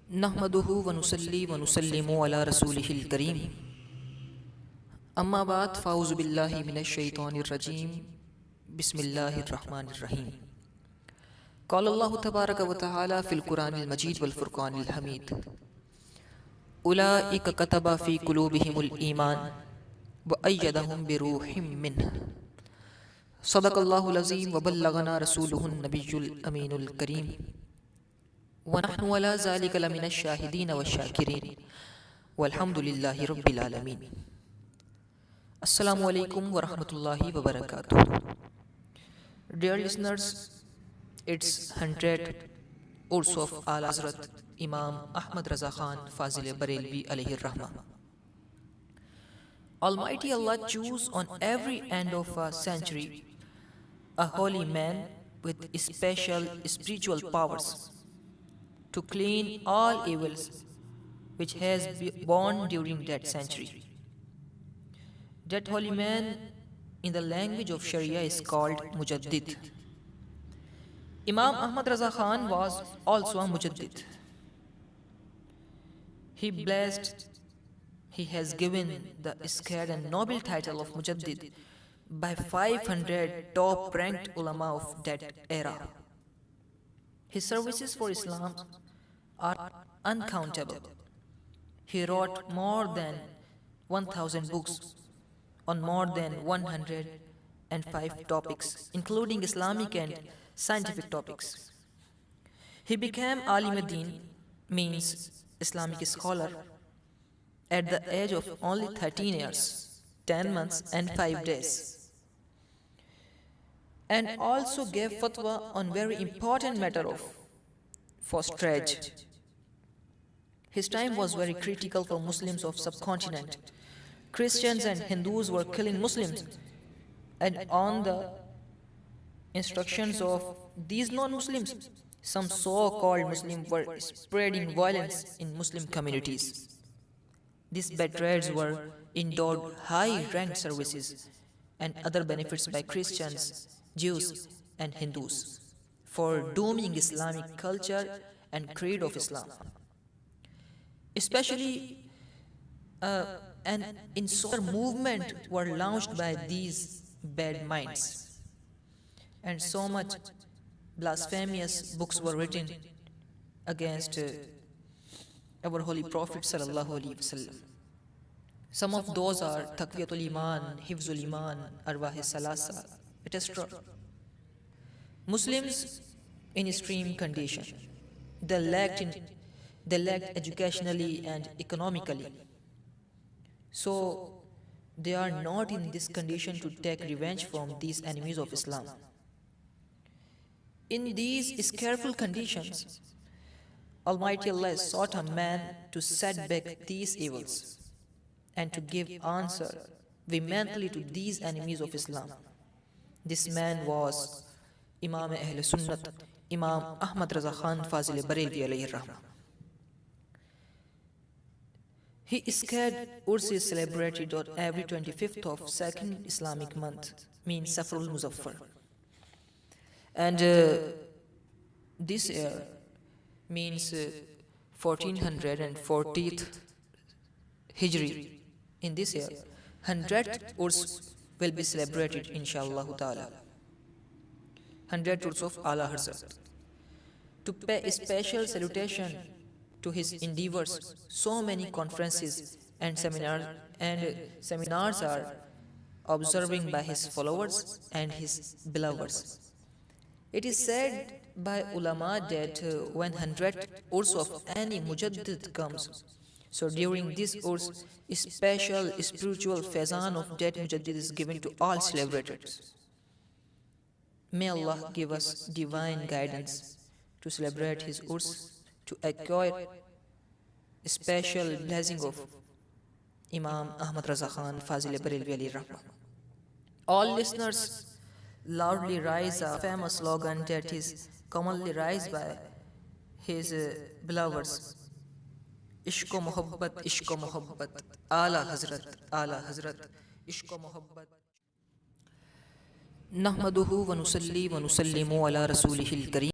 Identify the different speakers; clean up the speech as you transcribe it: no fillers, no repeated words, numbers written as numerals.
Speaker 1: नहमदुहु व नुसल्ली व नुसल्लिमु अला रसूलिहिल करीम। अम्मा बाद फ़ाऊज़ु बिल्लाहि मिनश शैतानिर रजीम। बिस्मिल्लाहिर रहमानिर रहीम। क़ाल अल्लाहु तबारक व तआला फ़िल क़ुरानिल मजीद वल फ़ुरक़ानिल हमीद। उलाइका कतबा फ़ी क़ुलूबिहिमुल ईमान व अय्यदहुम बिरूहिम मिन्हु। सदक़ल्लाहुल अज़ीम व बल्लगना रसूलुहुन नबियुल अमीनुल करीम। व नहनु अला ज़ालिका लमिनश शाहिदीन व शाकिरीन वल्हम्दुलिल्लाहि रब्बिल आलमीन। अस्सलामु अलैकुम व रहमतुल्लाहि व बरकातुहू। Dear listeners, it's 100th URS of AALA HAZRAT Imam Ahmad Raza Khan Fazil Barelvi alayhi rahmah. Almighty Allah chose on every end of a century a holy man with special spiritual powers to clean all evils which has been born during that century. That holy man in the language of Sharia is called mujadid. Imam Ahmad Raza Khan was also a mujadid. He has given the scared and noble title of mujadid by 500 top-ranked ulama of that era. His services for Islam are uncountable. He wrote more than 1,000 books on more than 105 topics, including Islamic and scientific topics. He became Alim Din, means Islamic scholar, at the age of only 13 years, 10 months and 5 days, and also gave fatwa on very important matter of fosterage. His time was very critical for Muslims of subcontinent. Christians and Hindus were killing Muslims, and on the instructions of these non-Muslims, some so-called Muslims were spreading violence in Muslim communities. These betrayers were endowed high-ranked services and other benefits by Christians, Jews and Hindus for dooming Islamic culture and creed of Islam. Especially an insular movement were launched by these bad minds, and so much blasphemous books were written against our holy Prophet sallallahu alaihi wasallam. Some of those are Taqwiyatul Iman, Hifzul Iman, Arwah Salasa, etc. Muslims in extreme condition. They lacked educationally and economically. So they are not in this condition to take revenge from these enemies of Islam. In these careful conditions, Almighty Allah sought a man to set back these evils and to give answer vehemently to these enemies of Islam. This man was Imam Ahl Sunnat, Imam Ahmad Raza Khan Fazil Barelvi alayhi rahmah. His scared URS is celebrated on every 25th of second Islamic month, means Safrul Muzaffar. And this year means 1440th Hijri. In this year, 100th URS will be celebrated, inshallah ta'ala. 100th URS of AALA HAZRAT. To pay a special salutation to his endeavors, so many conferences and seminars are observing by his followers and his beloveds. It is said by ulama that when 100th URS of any mujaddid comes, so during this URS, a special spiritual fazan of that mujaddid is given to all celebrators. May Allah give us divine guidance to celebrate his URS, to acquire a special blessing of Imam Ahmad Raza Khan Fazil Barelvi alayhi rahmah. All listeners loudly raise a famous slogan that is commonly raised by his beloveds. Ishq-o Muhabbat, Ishq-o Muhabbat, Ala Hazrat, Ala Hazrat, Ishq-o Muhabbat. Nahmaduhu wa nusalli wa nusallimu ala rasulihil kareem.